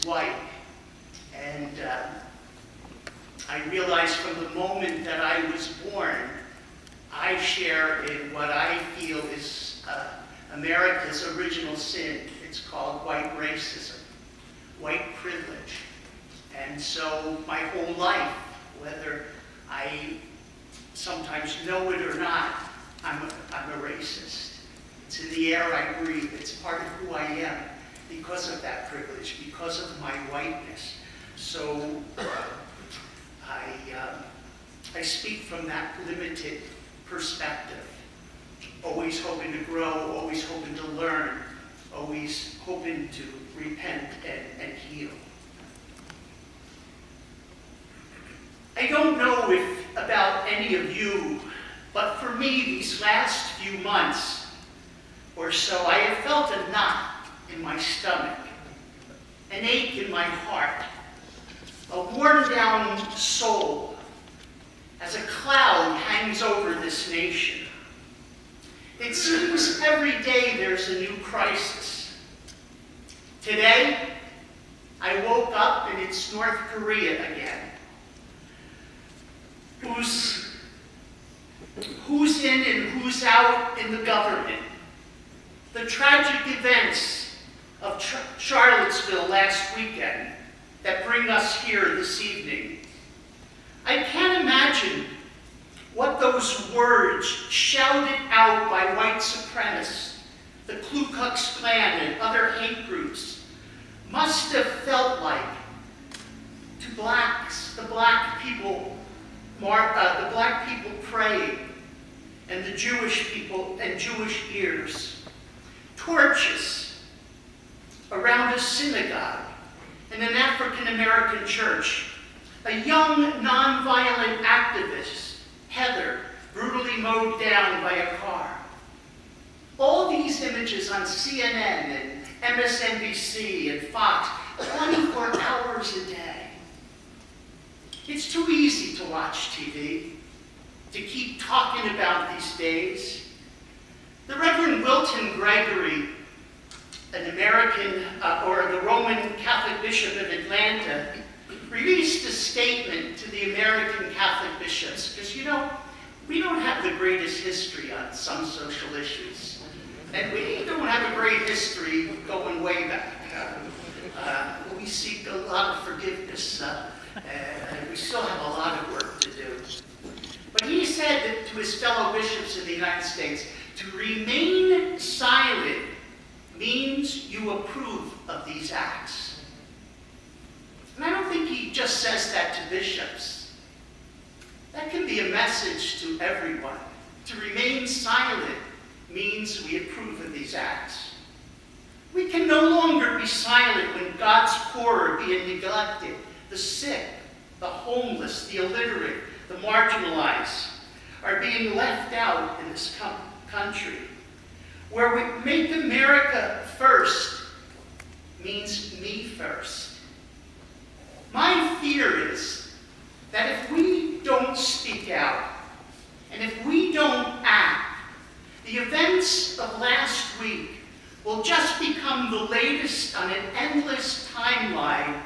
white. And I realized from the moment that I was born, I share in what I feel is America's original sin. It's called white racism, white privilege. And so my whole life, whether I sometimes know it or not, I'm a racist. It's in the air I breathe. It's part of who I am because of that privilege, because of my whiteness. So I speak from that limited perspective, always hoping to grow, always hoping to learn, always hoping to repent and heal. I don't know if about any of you, but for me, these last few months or so, I have felt a knot in my stomach, an ache in my heart, a worn down soul as a cloud hangs over this nation. It seems every day there's a new crisis. Today, I woke up and it's North Korea again. Who's in and who's out in the government? The tragic events of Charlottesville last weekend that bring us here this evening. I can't imagine what those words shouted out by white supremacists, the Ku Klux Klan and other hate groups must have felt like to blacks, the black people praying, and the Jewish people and Jewish ears. Torches around a synagogue in an African-American church. A young, nonviolent activist, Heather, brutally mowed down by a car. All these images on CNN and MSNBC and Fox, 24 hours a day. It's too easy to watch TV, to keep talking about these days. The Reverend Wilton Gregory, an American, or the Roman Catholic Bishop of Atlanta, released a statement to the American Catholic bishops, because we don't have the greatest history on some social issues. And we don't have a great history going way back. We seek a lot of forgiveness, and we still have a lot of work to do. But he said that to his fellow bishops in the United States, to remain silent means you approve of these acts. And I don't think he just says that to bishops. That can be a message to everyone. To remain silent means we approve of these acts. We can no longer be silent when God's poor are being neglected, the sick, the homeless, the illiterate, the marginalized are being left out in this country. Where we make America first means me first. My fear is that if we don't speak out, and if we don't act, the events of last week will just become the latest on an endless timeline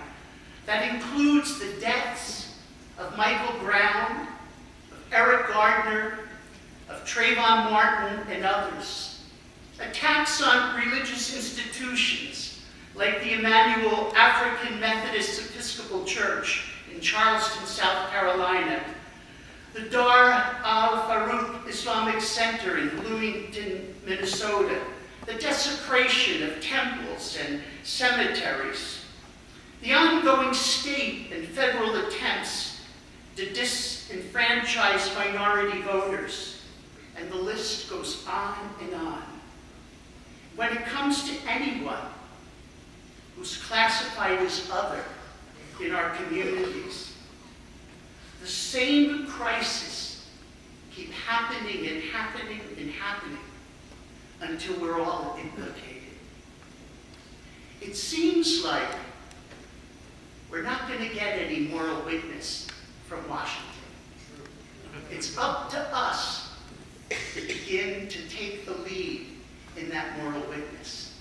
that includes the deaths of Michael Brown, of Eric Gardner, of Trayvon Martin, and others. Attacks on religious institutions like the Emmanuel African Methodist Episcopal Church in Charleston, South Carolina, the Dar al-Farouk Islamic Center in Bloomington, Minnesota, the desecration of temples and cemeteries, the ongoing state and federal attempts to disenfranchise minority voters, and the list goes on and on. When it comes to anyone who's classified as other in our communities, the same crises keep happening and happening and happening until we're all implicated. It seems like we're not going to get any moral witness from Washington. It's up to us to begin to take the lead in that moral witness.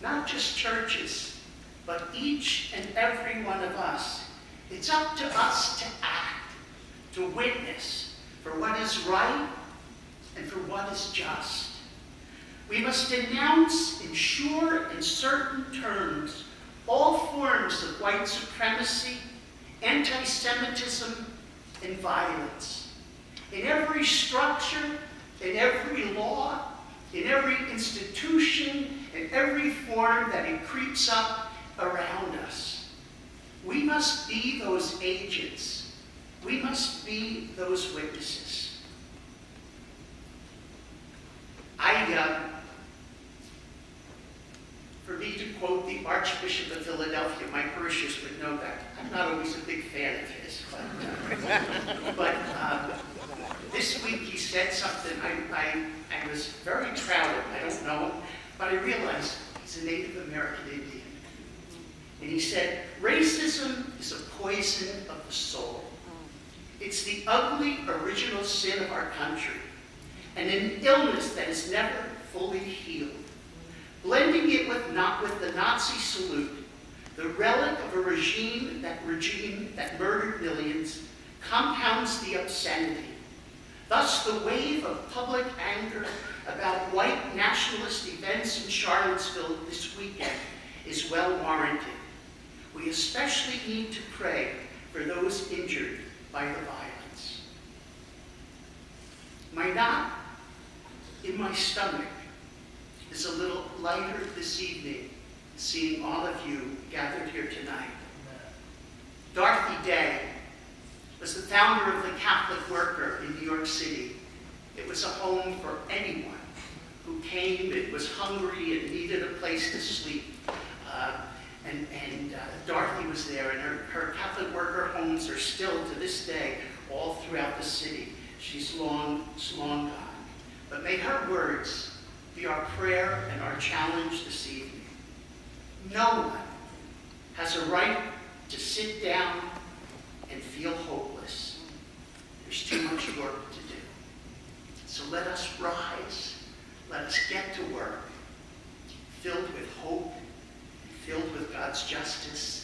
Not just churches, But each and every one of us, it's up to us to act, to witness for what is right and for what is just. We must denounce in sure and certain terms all forms of white supremacy, anti-Semitism, and violence. In every structure, in every law, in every institution, in every form that it creeps up around us. We must be those agents. We must be those witnesses. For me to quote the Archbishop of Philadelphia, my parishioners would know that. I'm not always a big fan of his, but this week he said something I was very proud of. I don't know him, but I realized he's a Native American Indian. And he said, racism is a poison of the soul. It's the ugly original sin of our country, and an illness that is never fully healed. Blending it with the Nazi salute, the relic of a regime that murdered millions, compounds the obscenity. Thus, the wave of public anger about white nationalist events in Charlottesville this weekend is well warranted. We especially need to pray for those injured by the violence. My knot in my stomach is a little lighter this evening, seeing all of you gathered here tonight. Dorothy Day was the founder of the Catholic Worker in New York City. It was a home for anyone who came and was hungry and needed a place to sleep. Dorothy was there, and her Catholic Worker homes are still to this day all throughout the city. She's long gone. But may her words be our prayer and our challenge this evening. No one has a right to sit down and feel hopeless. There's too much work to do. So let us rise. Let us get to work, filled with hope, filled with God's justice,